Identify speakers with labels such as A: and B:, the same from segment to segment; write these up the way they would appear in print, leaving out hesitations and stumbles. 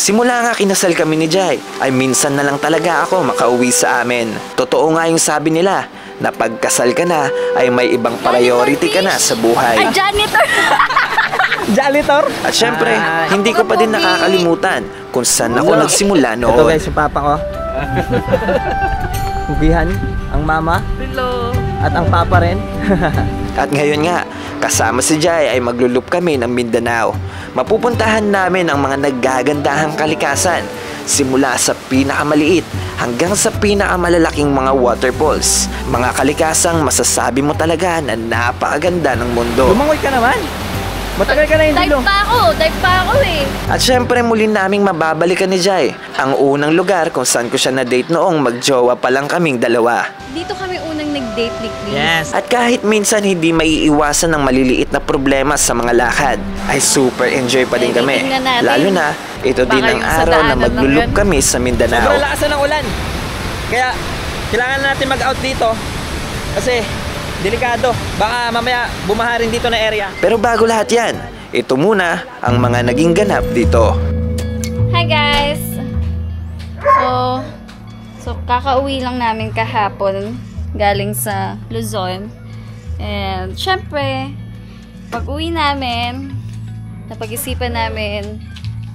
A: Simula nga kinasal kami ni Jai, ay minsan na lang talaga ako makauwi sa amin. Totoo nga yung sabi nila, na pagkasal ka na ay may ibang priority ka na sa buhay.
B: Ay, janitor!
C: Janitor?
A: At syempre, hindi ko pa din nakakalimutan kung saan ako nagsimula noon.
C: Ito guys, yung papa ko. Hubihan, ang mama.
B: Hello.
C: At ang papa rin.
A: At ngayon nga, kasama si Jai ay maglulup kami ng Mindanao. Mapupuntahan namin ang mga naggagandahang kalikasan, simula sa pinakamaliit hanggang sa pinakamalalaking mga waterfalls. Mga kalikasang masasabi mo talaga na napakaganda ng mundo.
C: Lumangoy ka naman. Matagal ka na hindi
B: Dive pa ako eh.
A: At syempre muli naming mababalikan ni Jai ang unang lugar kung saan ko siya na-date noong magjowa pa lang kaming dalawa.
B: Dito kami unang nag-date ni Chris.
C: Yes.
A: At kahit minsan hindi maiiwasan ng maliliit na problema sa mga lakad, ay super enjoy pa din kami. Lalo na, ito din ang araw na maglulup kami sa Mindanao.
C: Sobrang lakas na ng ulan. Kaya, kailangan natin mag-out dito. Kasi, delikado. Baka mamaya bumaha rin dito na area.
A: Pero bago lahat yan, ito muna ang mga naging ganap dito.
B: Hi guys! So kakauwi lang namin kahapon galing sa Luzon. And syempre, pag uwi namin, napag-isipan namin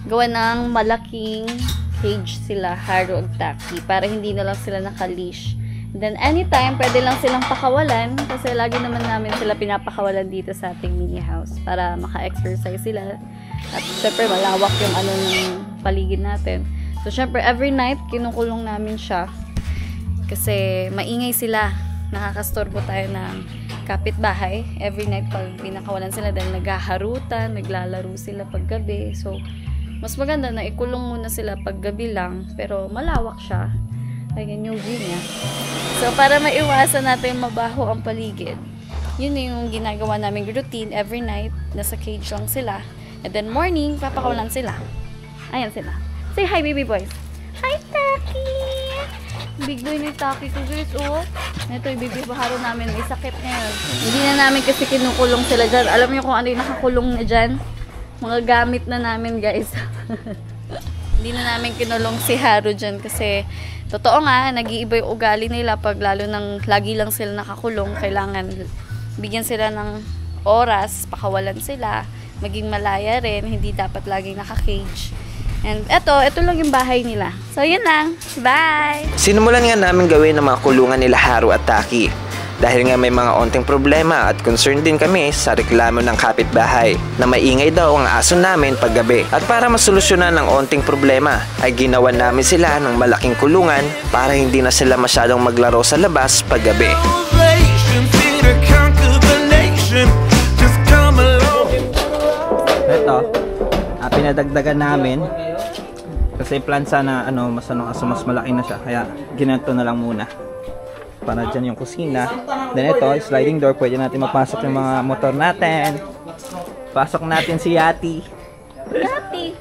B: gawa ng malaking cage sila, Haru at Taki, para hindi na lang sila nakalish. Then anytime, pwede lang silang pakawalan kasi lagi naman namin sila pinapakawalan dito sa ating mini house para maka-exercise sila. At syempre, malawak yung ng paligid natin. So syempre, every night, kinukulong namin siya kasi maingay sila. Nakakastorbo tayo ng kapitbahay. Every night, pag pinakawalan sila dahil naghaharutan, naglalaro sila paggabi. So, mas maganda na ikulong muna sila paggabi lang, pero malawak siya. Ayan yung view niya. So, para maiwasan natin mabaho ang paligid, yun yung ginagawa namin routine every night. Nasa cage lang sila. And then morning, papakawalan sila. Ayan sila. Say hi, baby boys. Hi, Taki! Big boy na yung Taki ko, guys, oh. Ito, yung baby baharo namin. May sakit ngayon. Hindi na namin kasi kinukulong sila dyan. Alam niyo kung ano yung nakakulong na dyan? Mga gamit na namin, guys. Hindi na namin kinulong si Haru dyan kasi totoo nga, nag-iiba yung ugali nila pag lalo nang lagi lang sila nakakulong. Kailangan bigyan sila ng oras, pakawalan sila, maging malaya rin, hindi dapat laging naka-cage. And ito lang yung bahay nila. So yun lang, bye!
A: Sinimulan nga namin gawin ang mga kulungan nila Haru at Taki. Dahil nga may mga onting problema at concern din kami sa reklamo ng kapitbahay na maingay daw ang aso namin paggabi. At para masolusyonan ang onting problema ay ginawa namin sila ng malaking kulungan para hindi na sila masyadong maglaro sa labas paggabi.
C: Ito, pinadagdagan namin kasi plan sana mas malaki na siya, kaya ginanto na lang muna para dyan yung kusina. Then ito, sliding door, pwede natin mapasok yung mga motor natin. Pasok natin si Yati.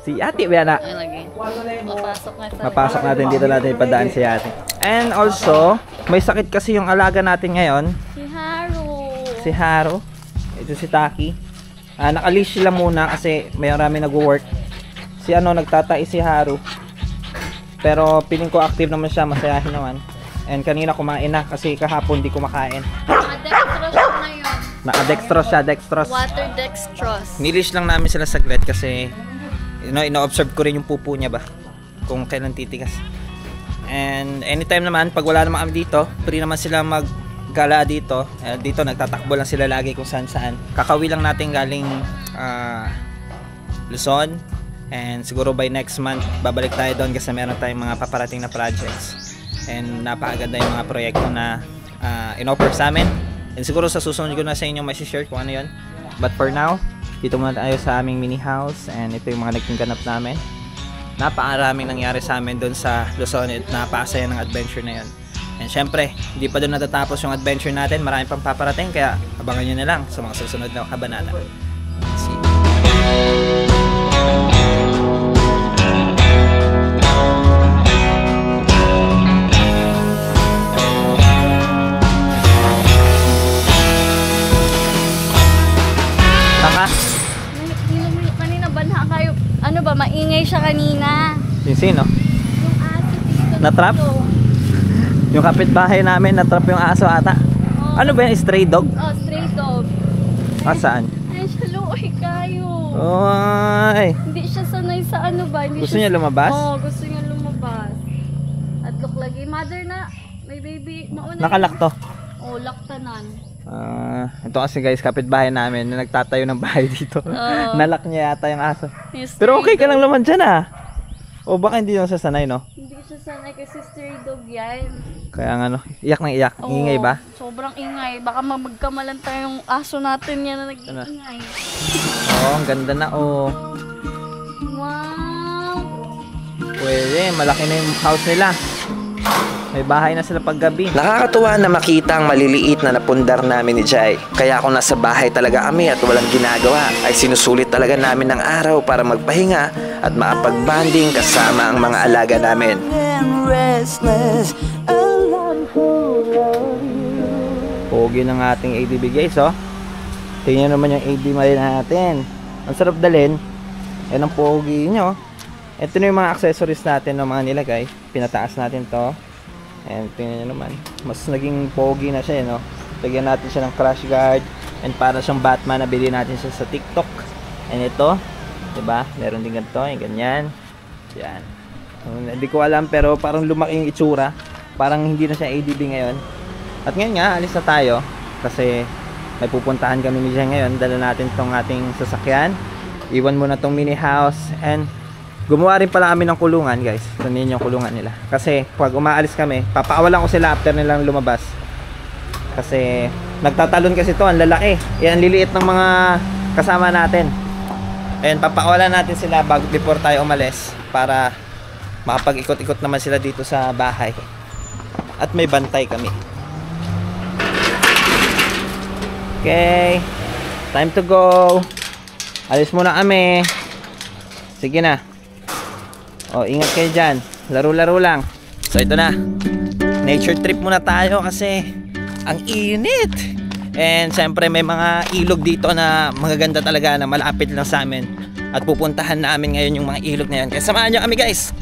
C: Si Yati, Biana. Mapasok natin dito, natin ipadaan si Yati. And also, may sakit kasi yung alaga natin ngayon. Si Haru. Ito si Taki. Nakalish sila muna kasi may marami nag-work. Si nagtatai si Haru. Pero piling ko active naman siya, masayahin naman. And kanina kumain na kasi kahapon di kumakain.
B: Naka-dextrose na yun.
C: Naka-dextrose siya, dextrose.
B: Water dextrose.
C: Nilish lang namin sila saglit kasi ino-observe ko rin yung pupo niya ba kung kailan titigas. And anytime naman pag wala naman kami dito, free naman sila maggala dito. Dito nagtatakbo lang sila lagi kung saan. Kakawi lang natin galing Luzon. And siguro by next month babalik tayo doon kasi meron tayong mga paparating na projects. And napakaganda yung mga proyekto na in-offer sa amin. And siguro sa susunod ko na sa inyo may share kung ano yun. But for now, dito muna tayo sa aming mini house. And ito yung mga naging ganap namin. Napakaraming nangyari sa amin doon sa Luzon. At napakasaya ng adventure na yun. And syempre, hindi pa doon natatapos yung adventure natin. Marami pang paparating. Kaya abangan nyo na lang sa mga susunod na kabanata. See you.
B: Kanina banha kayo. Ano ba, maingay siya kanina.
C: Yung sino?
B: Yung aso dito.
C: Na-trap? Yung kapitbahay namin, na-trap yung aso ata.
B: Oh.
C: Ano ba yan? Stray dog?
B: Oh, stray dog.
C: Saan?
B: Ay, siya luoy kayo.
C: Oy!
B: Hindi siya sanay sa ano ba? Hindi
C: Gusto
B: siya...
C: niya lumabas?
B: Oo, gusto niya lumabas. At look lagi, mother na, may baby, mauna.
C: Nakalak to.
B: Oo, laktanan.
C: Ito kasi guys, kapitbahay namin na nagtatayo ng bahay dito.
B: Oo.
C: Nalak niya yata yung aso.
B: Yung
C: Pero okay
B: stray
C: ka lang
B: dog.
C: naman dyan ah. O baka hindi naman sasanay, no?
B: Hindi siya sanay kasi stray dog yan.
C: Kaya nga no, iyak ng iyak.
B: Oo,
C: Ingay ba?
B: Sobrang ingay. Baka magkamalan tayong aso natin yan na nag-iingay.
C: Oo, ang ganda na oh.
B: Wow!
C: Pwede, malaki na yung house nila. May bahay na sila paggabi.
A: Nakakatuwa na makita ang maliliit na napundar namin ni Jai. Kaya kung nasa bahay talaga kami at walang ginagawa, ay sinusulit talaga namin ng araw para magpahinga at makapag-banding kasama ang mga alaga namin.
C: Pogi ng ating ADB guys oh. Tingnan naman yung AD mali natin. Ang sarap dalhin. Yan ang pogi nyo. Ito na yung mga accessories natin ng mga nilagay. Pinataas natin to. And tingnan nyo naman, mas naging pogi na siya, no? Lagyan natin siya ng crash guard. And para siyang Batman, nabili natin siya sa TikTok. And ito, diba? Meron din ganito, yung ganyan. Yan. Hindi ko alam, pero parang lumaki yung itsura. Parang hindi na siya ADB ngayon. At ngayon nga, alis na tayo. Kasi may pupuntahan kami ni Jay ngayon. Dala natin tong ating sasakyan. Iwan muna tong mini house. And gumawa rin pala kami ng kulungan guys. Ito yung kulungan nila. Kasi pag umaalis kami, papaawalan ko sila after nilang lumabas. Kasi nagtatalon kasi to, ang lalaki. Yan, liliit ng mga kasama natin. And papaawalan natin sila before tayo umalis. Para makapag-ikot-ikot naman sila dito sa bahay. At may bantay kami. Okay. Time to go. Alis muna kami. Sige na. O, ingat kayo dyan. Laro-laro lang. So, ito na. Nature trip muna tayo kasi ang init. And, syempre, may mga ilog dito na magaganda talaga na malapit lang sa amin. At pupuntahan namin ngayon yung mga ilog na yan. Kaya samahan nyo kami, guys.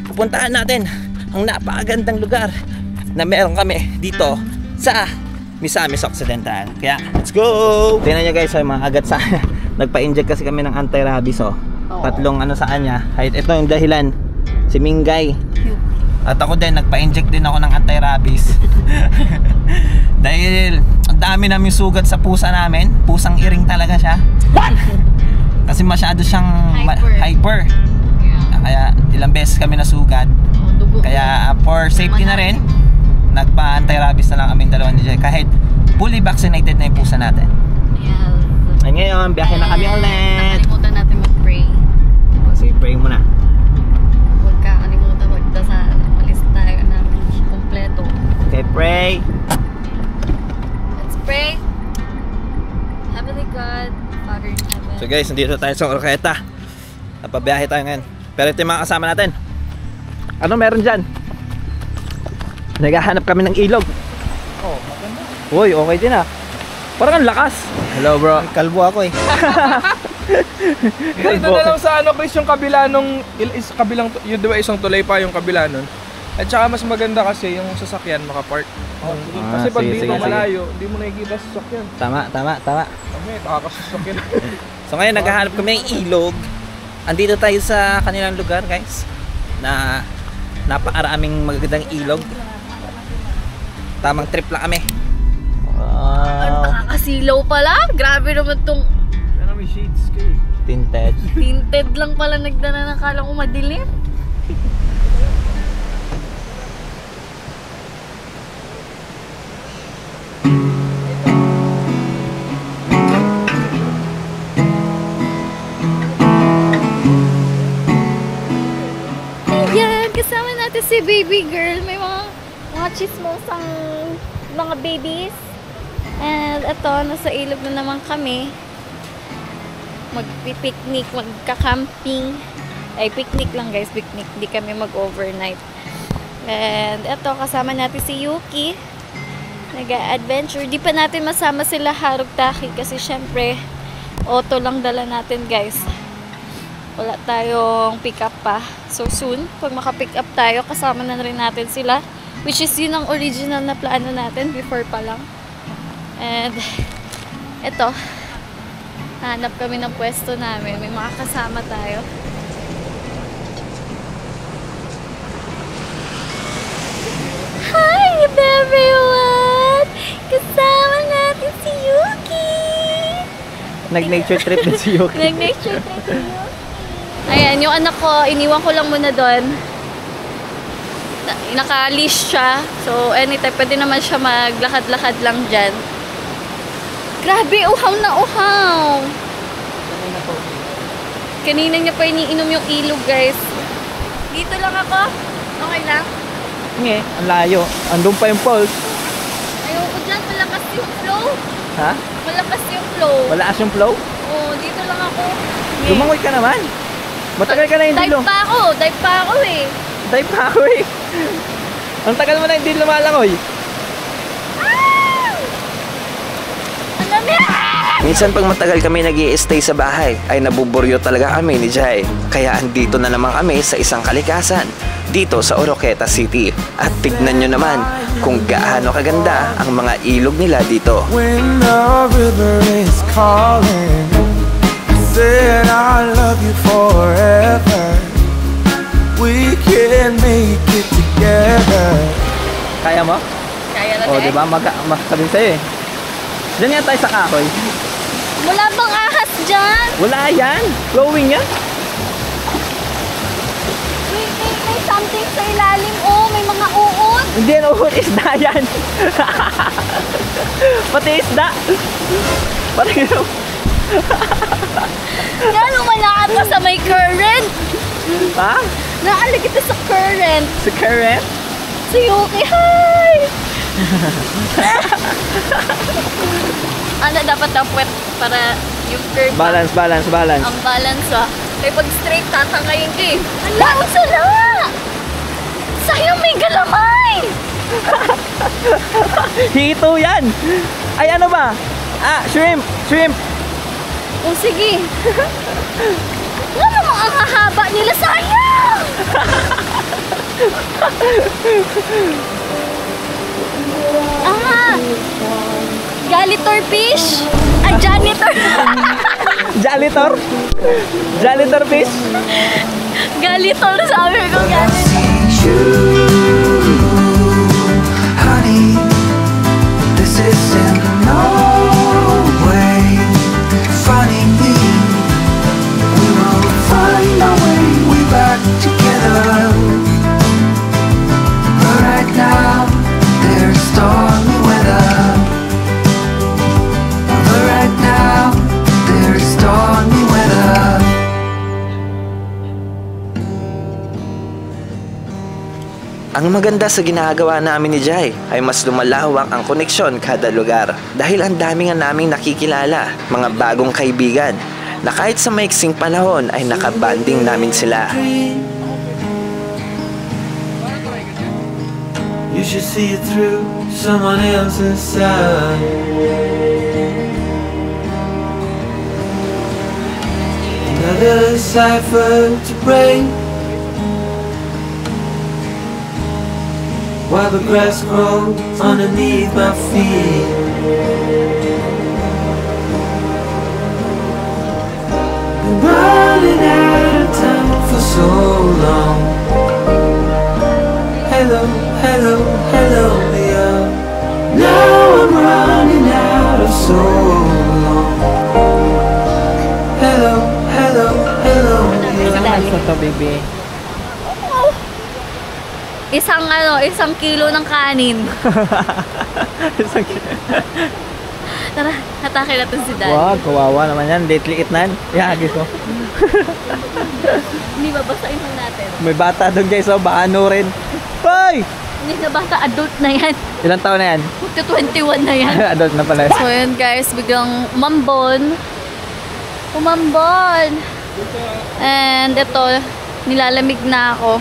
C: Pupuntahan natin ang napakagandang lugar na meron kami dito sa Misamis Occidental. Kaya, let's go! Tingnan nyo, guys, yung mga agat sa nagpa-inject kasi kami ng anti-rabies, oh. Tatlong ano sa kanya. Kahit ito yung dahilan, si Mingay. At ako din, nagpa-inject din ako ng anti-rabies. Dahil ang dami namin sugat sa pusa namin. Pusang iring talaga siya. Kasi masyado siyang hyper. Kaya ilang beses kami nasugat. Kaya for safety na rin, nagpa-anti-rabies na lang kaming dalawa ni Jay. Kahit fully vaccinated na yung pusa natin.
B: Yes.
C: Ay ngayon, biyahe na kami ulit.
B: Nakalimutan natin mag-pray.
C: Sige, pray muna.
B: Huwag kakalimutan magdasal. Malis tayo namin kompleto.
C: Okay, pray.
B: Let's pray. Heavenly God, Father in heaven.
C: So guys, nandito tayo sa Orqueta. Napabiyahe tayo ngayon. Pero ito yung mga kasama natin. Ano meron dyan? Naghahanap kami ng ilog.
D: Oh, maganda.
C: Uy, okay din ah. Parang ang lakas. Hello bro.
D: Kalbo ako eh. Dito na lang sa ano, Chris, yung kabila nung kabilang, yun diba isang tulay pa yung kabila nun. At saka mas maganda kasi yung sasakyan makapark. Kasi pag
C: sige,
D: dito
C: sige,
D: malayo, hindi mo nakikita sasakyan.
C: Tama.
D: Kami, nakakasasakyan.
C: So ngayon, naghahanap kami ng ilog. Andito tayo sa kanilang lugar guys. Na napakaraming magagandang ilog. Tamang trip lang kami. Wow.
B: Nakakasilaw pala. Grabe naman tong
D: Kaya may shades ko eh.
C: Tinted.
B: tinted lang pala nagdala ng kala ko madilim. Ayan, kasama natin si baby girl. May mga chismosang mga babies. And ito, nasa ilog na naman kami. Magpipiknik, magka-camping. Ay, picnic lang guys, picnic. Di kami mag-overnight. And ito, kasama natin si Yuki. Nag-adventure. Di pa natin masama sila Harugtaki kasi syempre, auto lang dala natin guys. Wala tayong pick up pa. So soon, pag maka-pick up tayo, kasama na rin natin sila. Which is yun ang original na plano natin before pa lang. And eto, hanap kami ng pwesto namin. May makakasama tayo. Hi everyone! Kasama natin si Yuki!
C: Nag-nature trip din si Yuki.
B: Nag-nature trip si Yuki. Ayan, yung anak ko, iniwan ko lang muna doon. Naka-leash siya. So, anytime, pwede naman siya maglakad-lakad lang dyan. Grabe, uhaw na uhaw! Kanina niya pa iniinom yung ilog, guys. Dito lang ako. Okay lang?
C: Nge, ang layo. Andun pa yung falls.
B: Ayoko dyan, malakas yung flow.
C: Ha?
B: Malakas yung flow.
C: Wala yung flow?
B: Oo, dito lang ako.
C: Lumangoy ka naman. Matagal ka na hindi
B: Dive pa ako eh.
C: Dive pa ako eh. Ang tagal mo na hindi lumalangoy.
B: Alam niya!
A: Minsan pag matagal kami nag-i-stay sa bahay, ay nabuburyo talaga kami ni Jai. Kaya andito na naman kami sa isang kalikasan, dito sa Oroqueta City. At tignan nyo naman kung gaano kaganda ang mga ilog nila dito.
E: When the river is calling, said I love you forever. We can make it together.
C: Kaya mo?
B: Kaya na
C: O, diba? Sabihin sa'yo eh. Diyan nga tayo sa kahoy.
B: Wala bang ahas dyan?
C: Wala yan. Flowing yan.
B: May something sa ilalim. Oh, may mga uod.
C: Hindi yan uhod. Isda yan. Pati isda. Pati yun.
B: Yan, umalakad ka sa may current.
C: Ha?
B: Naalig kita sa current.
C: Si Karen?
B: Si Yuki, hi! Ano dapat ang puwet para yung curve?
C: Balance.
B: Ang balance Kaya pag straight, tatangayin ka eh. Ala, ang sala! Sayang may galamay!
C: Hito yan. Ay, ano ba? Shrimp.
B: O sige. Wala namang ang hahaba nila, sayang! Galitor fish! Janitor!
C: Janitor fish.
B: Galitor, sabi ko galitor.
E: Honey, this isn't no way funny me. We will find our way back together. But right now, there's stormy weather. But right now, there's stormy weather.
A: Ang maganda sa ginagawa namin ni Jai ay mas lumalawak ang koneksyon kada lugar dahil ang dami nga naming nakikilala, mga bagong kaibigan na kahit sa maiksing panahon ay nakabanding namin sila.
E: You should see it through someone else's side. Another cipher to break, while the grass grows underneath my feet. Been running out of time for so long. Hello, Leo. Now I'm running out of so long. Hello, Leo.
C: Ito to, baby.
B: Isang kilo ng kanin. Tara, hatake natin si Daddy.
C: Wow, kawawa naman yan. Liit na yan. Ihagis mo.
B: Hindi babasahin mo natin.
C: May bata doon guys, baka ano rin. Hoy!
B: Hindi na bata, adult na yan.
C: Ilang taon na yan?
B: 21 na yan.
C: Adult na pala.
B: So yun guys, biglang umambon. And ito, nilalamig na ako.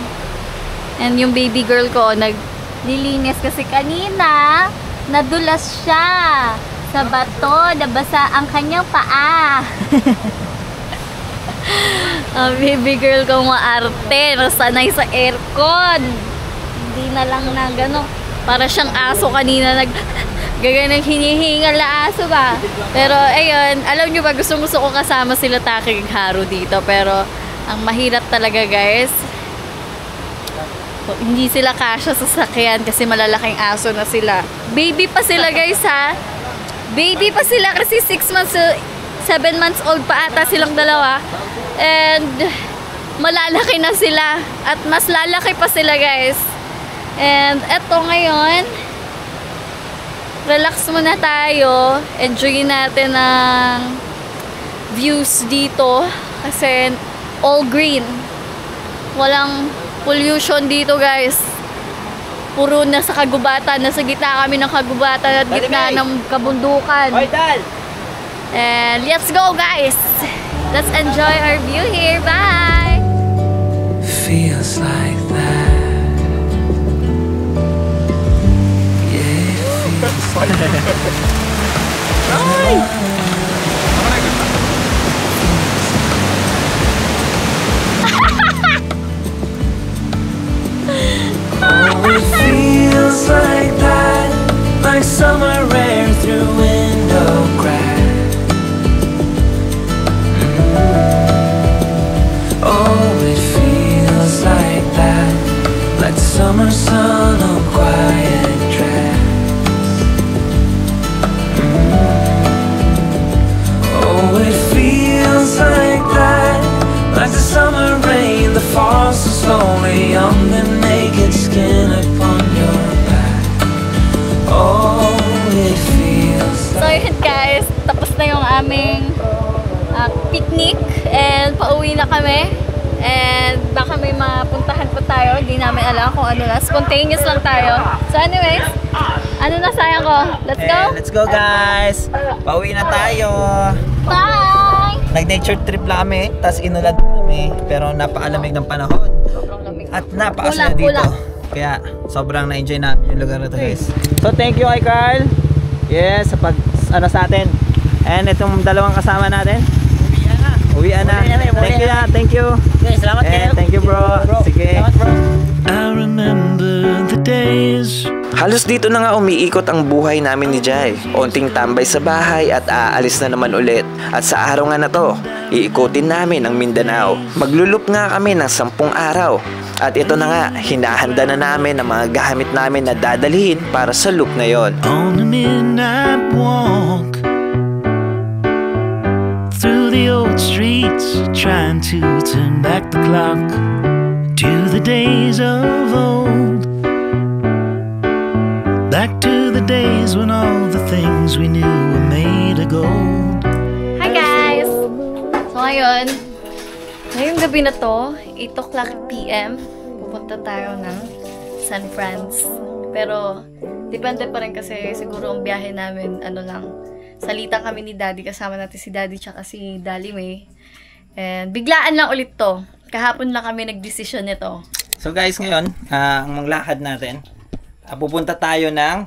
B: And yung baby girl ko, naglilinis kasi kanina, nadulas siya sa bato, nabasa ang kanyang paa. Ang baby girl ko maarte, nasanay sa aircon. Hindi na lang na gano'n. Para siyang aso kanina gaganang hinihingal na aso ba. Pero ayun, alam nyo ba, gusto ko kasama sila Taki at Haru dito. Pero ang mahirap talaga guys, hindi sila kasya sa sakyan kasi malalaking aso na sila. Baby pa sila guys ha. Baby pa sila kasi 7 months old pa ata silang dalawa. And malalaki na sila. At mas lalaki pa sila guys. And eto ngayon, relax muna tayo. Enjoyin natin ang views dito. Kasi all green. Walang pollution dito guys. Puro na sa kagubatan. Nasa gitna kami ng kagubatan at gitna ng kabundukan. And let's go guys! Let's enjoy our view here. Bye!
E: Feels like that. Yeah, it feels like Oh, it feels like that. Like summer air through window crack. Oh, it feels like that. Like summer sun on quiet tracks. Oh, it feels like that. Like the summer rain that falls so slowly on the naked skin upon your back. Oh, it feels
B: So yun guys, tapos na yung aming picnic and pauwi na kami. And baka may mapuntahan pa tayo, hindi namin alam kung ano na. Spontaneous lang tayo. So anyways, ano na sayang ko? Let's go!
C: Let's go guys! Pauwi na tayo!
B: Bye!
C: Nag-nature trip lang kami, tapos inulad kami. Pero napakalamig ng panahon. At napakasaya dito. Kaya sobrang na-enjoy namin yung lugar na ito guys. So thank you kay Carl. Yes, sa sa atin. And itong dalawang kasama natin. Uwian na. Thank you.
F: Okay, salamat kayo.
C: Thank you bro. Sige.
E: I remember the days.
A: Halos dito na nga umiikot ang buhay namin ni Jai. Onting tambay sa bahay at aalis na naman ulit. At sa araw nga na to, iikutin namin ang Mindanao. Maglulup nga kami ng 10 araw. At ito na nga, hinahanda na namin ang mga gamit namin na dadalhin para sa loop na yon.
E: On a midnight walk through the old streets, trying to turn back the clock to the days of old. Back to the days when all the things we knew were made of gold.
B: Hi guys! So ngayong gabi na to, 8 o'clock PM, pupunta tayo ng San Franz. Pero, depende pa rin kasi siguro ang biyahe namin, salitan kami ni Daddy, kasama natin si Daddy tsaka si Dali May. And biglaan lang ulit to. Kahapon lang kami nagdesisyon nito.
C: So guys, ngayon, ang manglakad natin, pupunta tayo ng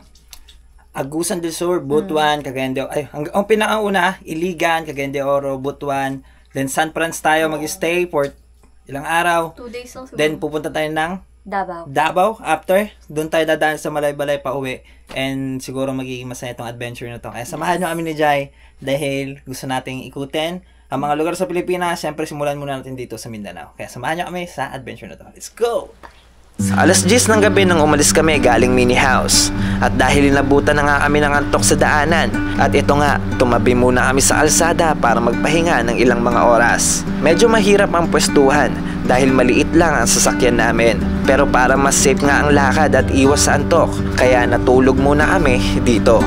C: Agusan del Sur, Butuan, Cagayan de Oro. Ang pinakauna, Iligan, Cagayan de Oro, Butuan. Then San Franz tayo mag-stay for ilang araw.
B: 2 days lang siguro.
C: Then pupunta tayo ng
B: Davao.
C: After, doon tayo dadaan sa Malay-Balay pa uwi. And siguro magiging masaya itong adventure na to. Kaya samahan nyo kami ni Jai dahil gusto nating ikutin ang mga lugar sa Pilipinas. Siyempre, simulan muna natin dito sa Mindanao. Kaya samahan nyo kami sa adventure na to. Let's go!
A: Alas 10 ng gabi nang umalis kami galing mini house. At dahil inabutan na nga kami ng antok sa daanan, at ito nga, tumabi muna kami sa alsada para magpahinga ng ilang mga oras. Medyo mahirap ang pwestuhan dahil maliit lang ang sasakyan namin. Pero para mas safe nga ang lakad at iwas sa antok, kaya natulog muna kami dito.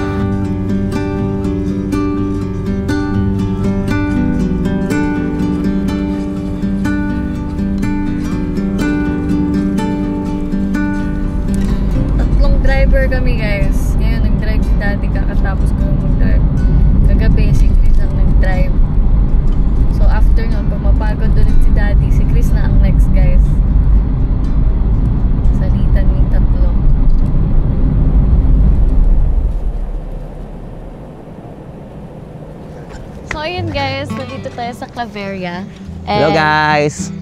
B: Driver kami guys. Ngayon nag-drive si Daddy kakatapos ko mag-drive. Kagabi si Chris ang nag-drive. So after nun, pag mapagod ulit si Daddy, si Chris na ang next guys. Salitan yung tatlo. So ayun guys, nandito tayo sa Claveria.
C: Hello guys!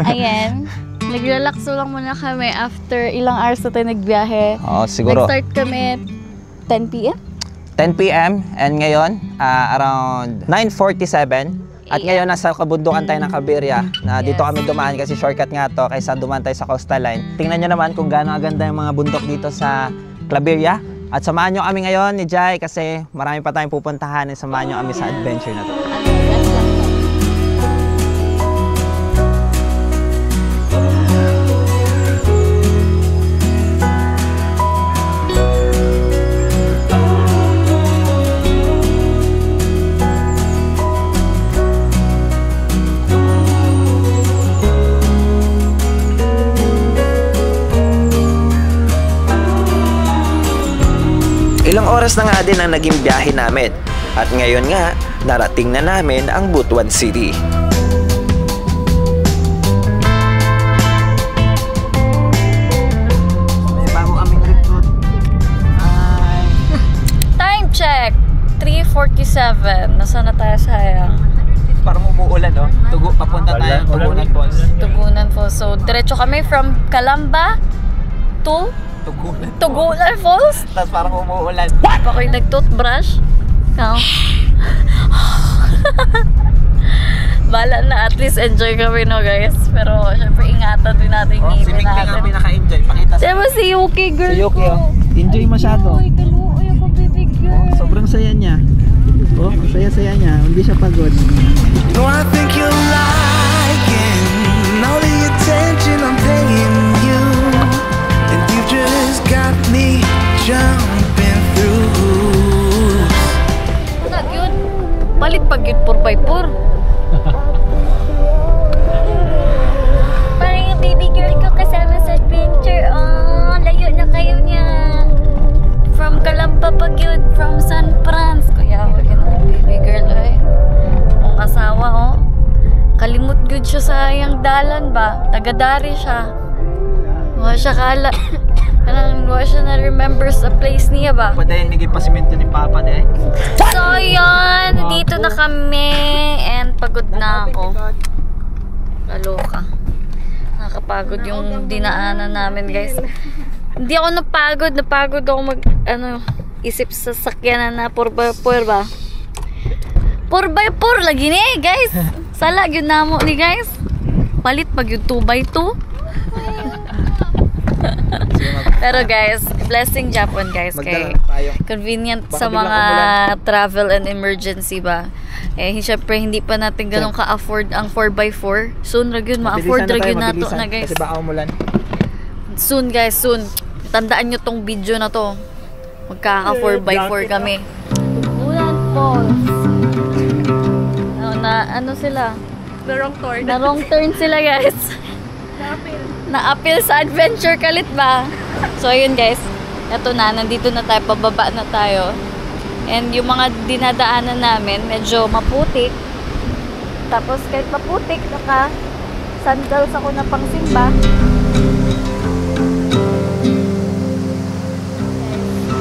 B: Ayan. Nag-relax lang muna kami after ilang hours na tayo nagbiyahe.
C: Siguro
B: Nag-start kami 10 p.m.
C: 10 p.m. and ngayon around 9:47. At ngayon nasa kabundukan tayo ng Cabiria na dito kami dumaan kasi shortcut nga to kaysa dumaan tayo sa coastal line. Tingnan nyo naman kung gaano aganda yung mga bundok dito sa Cabiria. At samahan nyo kami ngayon ni Jai kasi marami pa tayong pupuntahan and samahan nyo kami sa adventure na to.
A: Ilang oras na nga din ang naging biyahe namin at ngayon nga narating na namin ang Butuan City.
C: May bago kaming recruit.
B: Time check! 3:47. Nasaan na tayo, sayang?
C: Parang umuulan, no? Papunta tayo Tugunan Falls.
B: Tugunan Falls. So, diretso kami from Calamba to Tugunan Falls.
C: Tapos parang umuulan.
B: Pa ko yung nag-toothbrush. Bala na, at least enjoy kami, no guys. Pero syempre ingatan din natin yung
C: Si
B: ngipin
C: Ming nga
B: natin.
C: pinaka-enjoy. Pakita sa
B: Diba si Yuki, girl
C: Si Yuki,
B: ko?
C: oh. Enjoy masyado.
B: Uy, kaluoy ako, baby girl.
C: Sobrang saya niya. Oh, saya-saya niya. Hindi siya pagod.
E: No, I think you're liking all the attention I'm paying you, and you just got me jumping through.
B: Nag yun. Palit pag yun 4x4. Parang yung baby girl ko kasama sa adventure. Oh, layo na kayo niya. From Calamba pag yun. From San Franz. Kuya, wag yun ang baby girl. Ay. Ang asawa, oh. Kalimut good siya sa yung dalan ba? Tagadari siya. Wala siya kala. Parang wala siya na-remember sa place niya ba?
C: Pwede naging pasimento ni Papa de.
B: So yun, dito na kami and pagod na ako. Kaloka. Nakakapagod yung dinaanan namin, guys. Hindi ako napagod ako isip sa sakyanan na 4x4 ba? 4x4 lagi ni, guys. Sala yun na mo ni, guys. Palit pag yung 2x2. Pero guys, blessing Japan guys kay convenient sa mga travel and emergency ba. Syempre hindi pa natin ganun ka-afford ang 4x4. Soon ra gyud ma-afford ra gyud nato na guys.
C: Kasi baka umulan.
B: Soon guys, soon. Tandaan nyo tong video na to. Magkaka 4x4 kami. Tugunan Falls. Ano sila? Na wrong turn sila guys. Na-appeal sa adventure kalit ba? So ayun guys, eto na, nandito na tayo, pababa na tayo. And yung mga dinadaanan namin, medyo maputik. Tapos kahit maputik, naka-sandals ako na pangsimba.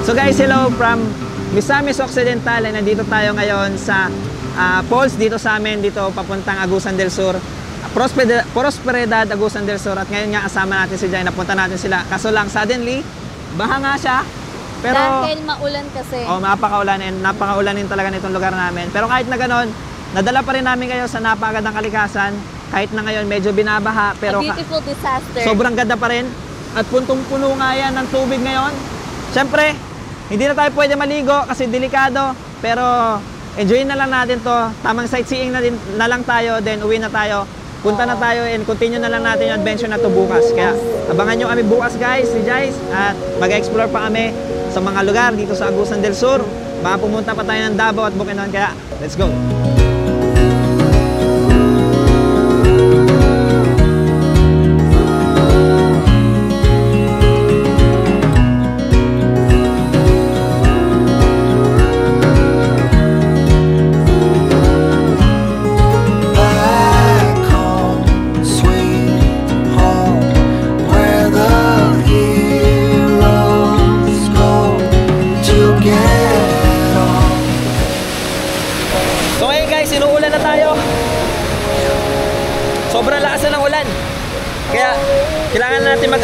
C: So guys, hello from Misamis Occidental. Nandito tayo ngayon sa falls dito sa amin, dito papuntang Agusan del Sur. Prosperidad, Agusan del Sur. At ngayon nga kasama natin si Jai, napunta natin sila. Kaso lang suddenly, baha nga siya. Pero,
B: dahil maulan kasi.
C: Oh, napakaulan and napakaulanin talaga nitong lugar namin. Pero kahit na ganon, nadala pa rin namin kayo sa napakagandang kalikasan. Kahit na ngayon medyo binabaha, pero
B: a beautiful disaster.
C: sobrang ganda pa rin. At puntong-puno nga yan ng tubig ngayon. Siyempre, hindi na tayo pwede maligo kasi delikado. Pero enjoyin na lang natin to. Tamang sightseeing na lang tayo, then uwi na tayo. Punta na tayo and continue na lang natin yung adventure na to bukas. Kaya abangan nyo kami bukas guys, si Jais. At mag-explore pa kami sa mga lugar dito sa Agusan del Sur. Baka pumunta pa tayo ng Davao at Bukidnon. Kaya let's go!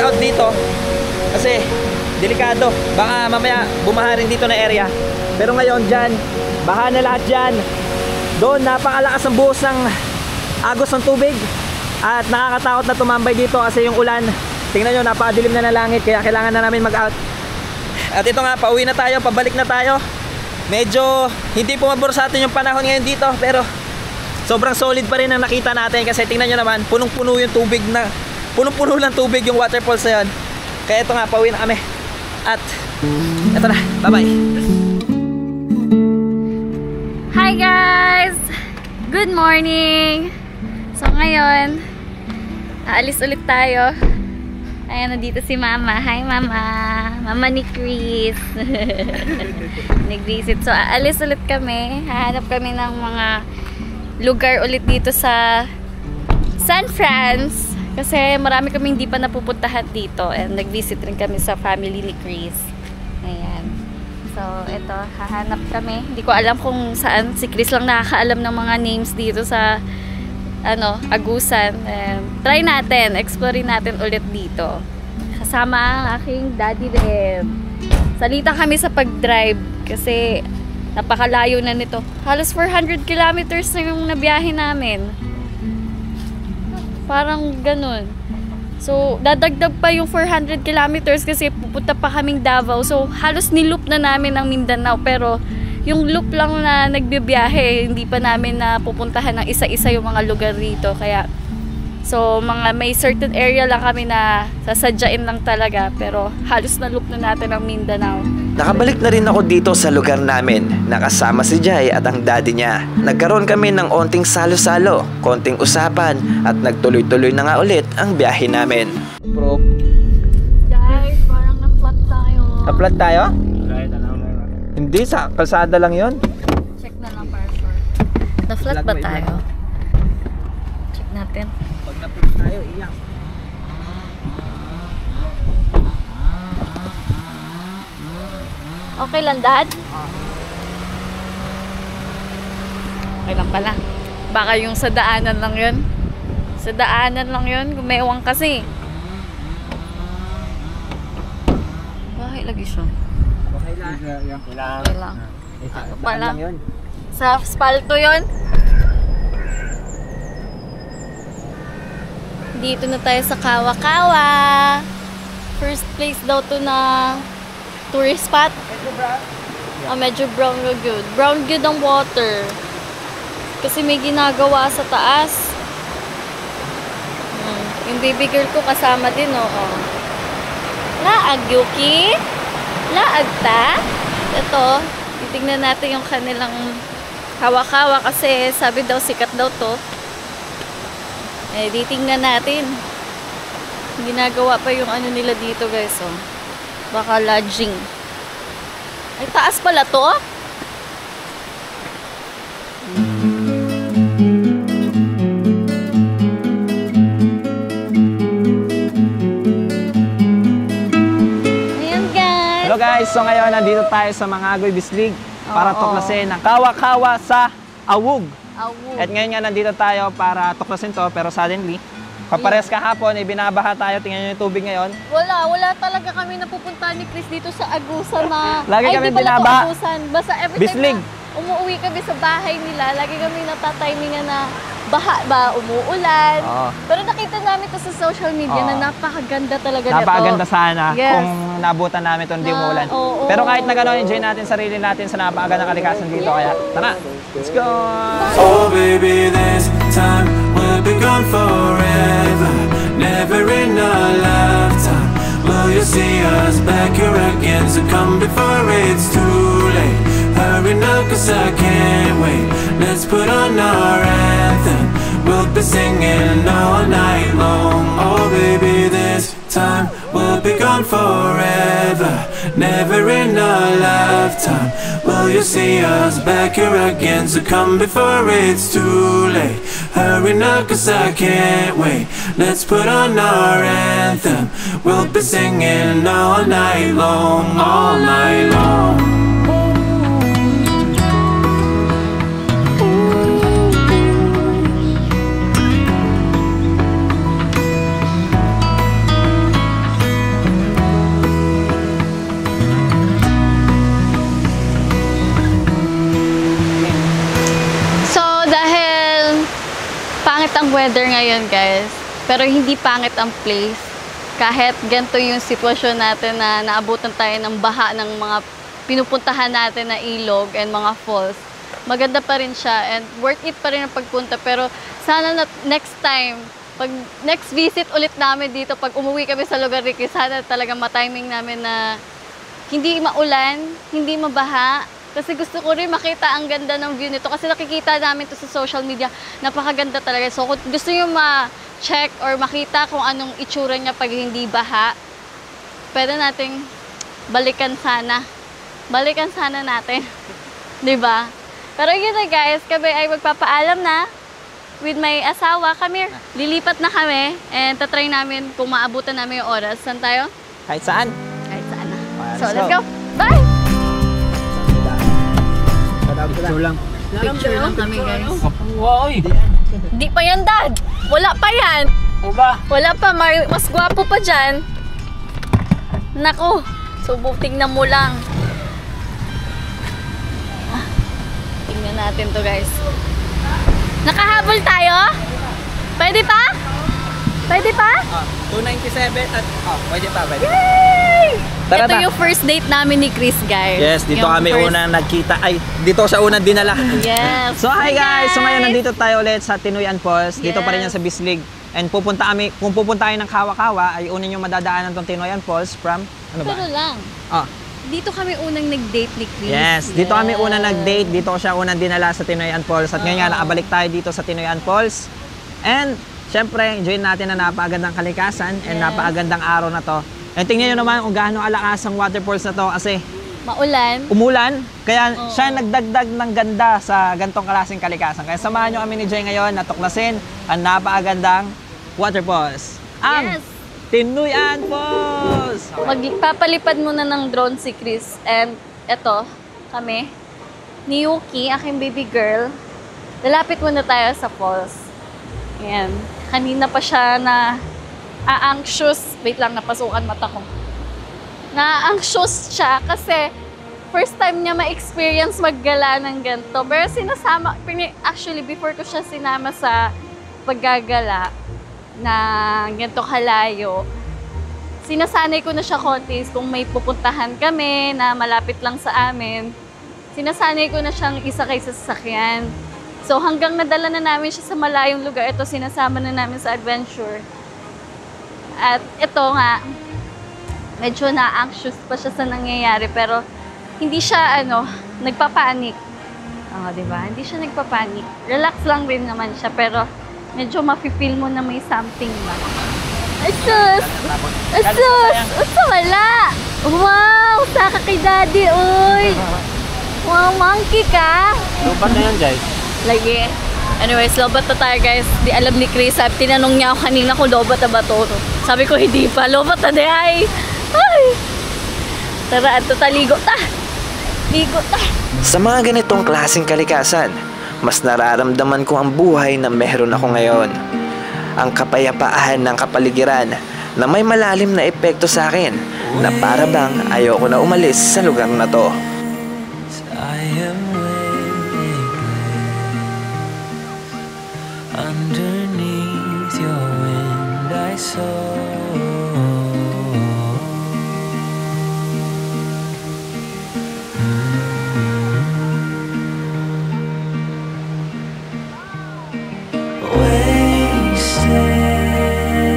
C: mag-out dito kasi delikado. Baka mamaya bumaha rin dito na area. Pero ngayon dyan, baha na lahat dyan. Doon napakalakas ang buhos ng agos ng tubig. At nakakatakot na tumambay dito kasi yung ulan. Tingnan nyo, napakadilim na ng langit. Kaya kailangan na namin mag-out. At ito nga, pauwi na tayo, pabalik na tayo. Medyo hindi pumabor sa atin yung panahon ngayon dito. Pero sobrang solid pa rin ang nakita natin. Kasi tingnan nyo naman, punong-puno yung tubig na, punong-puno lang tubig yung waterfalls na yun. Kaya ito nga, pauwi na kami. At ito na, bye-bye.
B: Hi guys! Good morning! So ngayon, aalis ulit tayo. Ayan, nandito si Mama. Hi Mama! Mama ni Chris. Nag-visit. So aalis ulit kami. Hahanap kami ng mga lugar ulit dito sa San Francisco. Kasi marami kami hindi pa napupuntahan dito. And nag-visit rin kami sa family ni Chris. Ayan. So, ito, hahanap kami. Hindi ko alam kung saan. Si Chris lang nakakaalam ng mga names dito sa Agusan. Try natin. Explorein natin ulit dito. Kasama ang aking daddy din. Salita kami sa pag-drive kasi napakalayo na nito. Halos 400 kilometers na yung nabiyahe namin. Parang ganun. So, dadagdag pa yung 400 kilometers kasi pupunta pa kaming Davao. So, halos niloop na namin ang Mindanao. Pero, yung loop lang na nagbibiyahe, hindi pa namin na pupuntahan ng isa-isa yung mga lugar dito. Kaya, so, may certain area lang kami na sasadyain lang talaga. Pero, halos na loop na natin ang Mindanao.
A: Nakabalik na rin ako dito sa lugar namin. Nakasama si Jai at ang daddy niya. Nagkaroon kami ng onting salo-salo, konting usapan at nagtuloy-tuloy na nga ulit ang biyahe namin.
C: Bro,
B: Guys, parang na-flat tayo.
C: na-flat tayo? Hindi, sa kalsada lang yon.
B: Check na lang para sure. Na-flat ba tayo? Check natin.
C: Pag na-flat tayo, iyak.
B: Okay lang, Dad? Okay lang pala. Baka yung sa daanan lang yun. Sa daanan lang yun. Gumewang kasi. Bahay lagi siya.
C: Okay lang.
B: Okay lang. Ano pala?
C: Lang yun.
B: Sa spalto yun. Dito na tayo sa Kawa-Kawa. First place daw to na tourist spot. Medyo brown na good. Brown good ang water. Kasi may ginagawa sa taas. Yung baby girl ko kasama din, oo. Laag, Yuki? Laag ta? Ito, titignan natin yung kanilang Kawa-Kawa kasi sabi daw sikat daw to. Titignan natin. Ginagawa pa yung ano nila dito, guys, oh. Baka lodging. Ay, taas pala to? Ayan, guys.
C: Hello guys, so ngayon nandito tayo sa Mangagoy Bislig para tuklasin ang Kawa-Kawa sa Awug.
B: Awug.
C: At ngayon nga nandito tayo para tuklasin to pero suddenly, kapares kahapon, binabaha tayo. Tingnan nyo yung tubig ngayon.
B: Wala talaga kami napupunta ni Chris dito sa Agusan na...
C: Lagi kami
B: di pala to
C: binabaha.
B: Agusan. Basta every
C: Bislig.
B: time na umuwi kami sa bahay nila, lagi kami natatimingan na baha ba, umuulan.
C: Oo.
B: Pero nakita namin to sa social media
C: Oo.
B: na napakaganda talaga nito.
C: Napakaganda sana
B: Yes.
C: kung nabutan namin ito, hindi
B: Na,
C: umuulan.
B: oo.
C: Pero kahit na gano'n, enjoy natin sarili natin sa napakagandang kalikasan dito. Kaya tara, let's go!
E: Oh baby, this time we'll be gone forever. Never in a lifetime will you see us back here again. So come before it's too late. Hurry now cause I can't wait. Let's put on our anthem. We'll be singing all night long. Oh baby, this time we'll be gone forever. Never in a lifetime will you see us back here again. So come before it's too late. Hurry now cause I can't wait. Let's put on our anthem. We'll be singing all night long. All night long.
B: weather ngayon, guys. Pero hindi pangit ang place. Kahit ganito yung sitwasyon natin na naabutan tayo ng baha ng mga pinupuntahan natin na ilog and mga falls. Maganda pa rin siya and worth it pa rin ang pagpunta. Pero sana na next time, pag next visit ulit namin dito, pag umuwi kami sa lugar ni Chris, sana talaga matiming namin na hindi maulan, hindi mabaha. Kasi gusto ko rin makita ang ganda ng view nito. Kasi nakikita namin to sa social media. Napakaganda talaga. So kung gusto nyo ma-check or makita kung anong itsura niya pag hindi baha, pwede nating balikan sana. Balikan sana natin. Diba? Pero yun na guys, kami ay magpapaalam na with my asawa. Kami, lilipat na kami. And tatry namin kung maabutan namin yung oras. Saan tayo?
C: Kahit saan.
B: Kahit saan na.
C: Alright,
B: So let's go. Bye!
C: Picture lang.
B: Picture lang kami guys.
D: Wow!
B: Di pa yan, Dad. Wala pa yan. Wala pa. Mas gwapo pa dyan. Naku. So, tingnan mo lang. Tingnan natin to guys. Nakahabol tayo? Pwede pa? Pwede pa?
C: 297 at pwede pa.
B: Yay!
C: Tara
B: Ito
C: na.
B: yung first date namin ni Chris, guys.
C: Yes, dito
B: Yung
C: kami
B: first-
C: unang nagkita. Ay, dito siya unang dinala.
B: Yes.
C: So hi guys! So ngayon nandito tayo ulit sa Tinoyan Falls. Dito pa rin yan
B: Yes.
C: sa Bislig. And kung pupunta kayo ng Kawa-Kawa, ay unin yung madadaanan tong Tinoyan Falls from, ano ba?
B: Pero lang.
C: Ah,
B: Dito kami unang nag-date ni Chris.
C: yes, dito kami unang
B: Yes.
C: nag-date. Dito ko siya unang dinala sa Tinoyan Falls. At ngayon nga, nakabalik tayo dito sa Tinoyan Falls. And syempre, enjoy natin na napakagandang kalikasan and
B: Yes.
C: napakagandang araw na to. And tingnan nyo naman kung gaano alakas ang waterfalls na to kasi
B: Maulan.
C: umulan, kaya
B: Oo.
C: siya nagdagdag ng ganda sa gantong klaseng kalikasan. Kaya samahan nyo kami ni Jay ngayon na tuklasin ang napakagandang waterfalls. Ang
B: Yes.
C: Tinoyan Falls!
B: Magpapalipad muna ng drone si Chris. And eto, kami, ni Yuki, aking baby girl. Lalapit muna tayo sa falls. Ayan. Kanina pa siya na anxious. Wait lang, napasukan mata ko. Na-anxious siya kasi first time niya ma-experience maggala ng ganito. Pero actually before ko siya sinama sa paggagala na ganito kalayo, sinasanay ko na siya konti kung may pupuntahan kami na malapit lang sa amin. Sinasanay ko na siyang isakay sa sasakyan. So hanggang nadala na namin siya sa malayong lugar, ito sinasama na namin sa adventure. At ito nga, medyo na-anxious pa siya sa nangyayari pero hindi siya nagpapanik. Diba? Hindi siya nagpapanik. Relax lang rin naman siya pero medyo mafe-feel mo na may something ba. Asus! Asus! Asa wala! Wow! Saka kay daddy, oy! Wow, monkey ka!
C: Lupat na yan, Jay.
B: Lagi. Anyways, lobat na tayo guys. Di alam ni Chris. Tinanong niya ako kanina kung lobat na ba to. Sabi ko hindi pa. Lobat na di ay. Ay! Tara, ato taligo ta. Ligo ta.
A: Sa mga ganitong klaseng kalikasan, mas nararamdaman ko ang buhay na meron ako ngayon. Ang kapayapaan ng kapaligiran na may malalim na epekto sa akin na para bang ayoko na umalis sa lugar na to.
E: I am weightless. Underneath your wind I soar.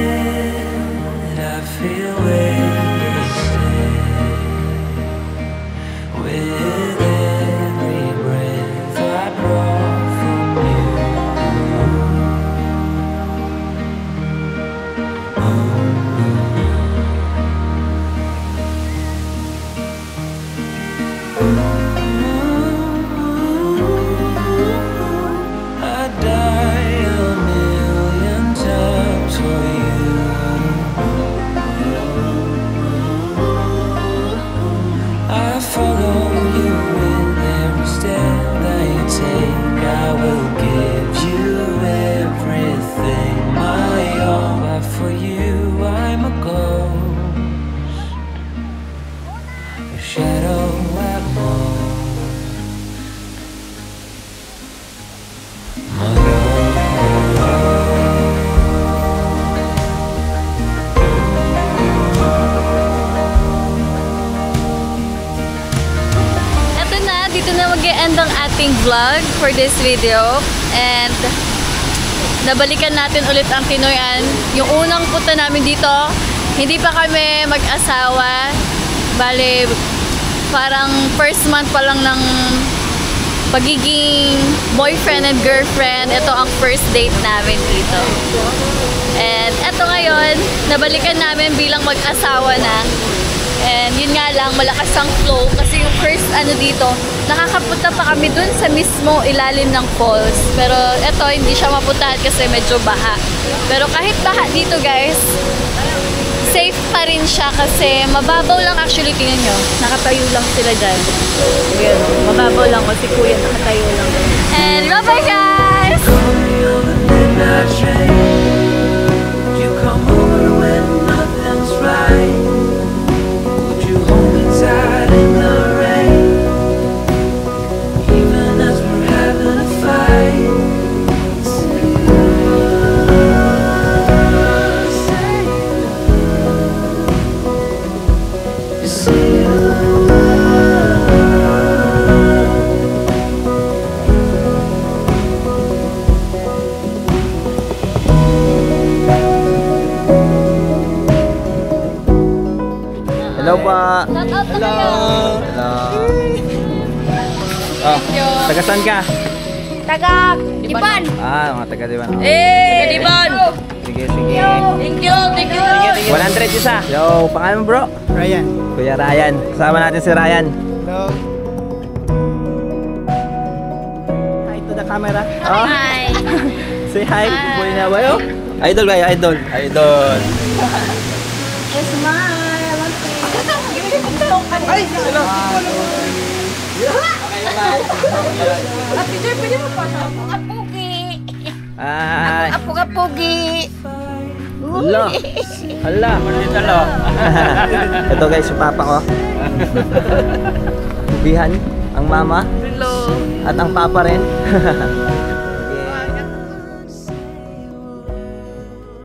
E: Wasted, I feel wasted. With every breath I draw from you. I'd die a million times for you.
B: end ng ating vlog for this video. And nabalikan natin ulit ang Tinoyan. Yung unang punta namin dito, hindi pa kami mag-asawa. Bale, parang first month pa lang ng pagiging boyfriend and girlfriend. Ito ang first date namin dito. And eto ngayon, nabalikan namin bilang mag-asawa na. And yun nga lang, malakas ang flow kasi yung first dito, nakakapunta pa kami dun sa mismo ilalim ng falls. Pero eto, hindi siya mapuntahan kasi medyo baha. Pero kahit baha dito guys, safe pa rin siya kasi mababaw lang actually, tingnan nyo. Nakatayo lang sila dyan. Ayan, mababaw lang kasi kuya nakatayo lang. And bye-bye guys!
E: You come over when nothing's right. Would you hold me tight in the rain? Even as we're having a fight.
C: Hello pa.
B: Shout out na kayo!
C: Hello. Oh, taga saan ka?
B: Taga Iban!
C: Mga taga Diban.
B: Taga Iban!
C: Sige, sige.
B: Thank you! Thank you!
C: 100 isa. Yo, pangalan mo bro?
D: Ryan.
C: Kuya Ryan. Kasama natin si Ryan.
D: Hello.
C: Hi to the camera.
B: Hi!
C: Say hi. Kuya na ba yo? Idol kayo, idol. Idol.
B: Smile!
D: Ay! Hello.
B: Ate Joy, pwede mo pa siya? Apugi!
C: Ay.
B: Apugi!
C: Hala. Hala. Hala. Ito guys, yung papa ko. Bihan, ang mama.
B: Hello!
C: At ang papa rin.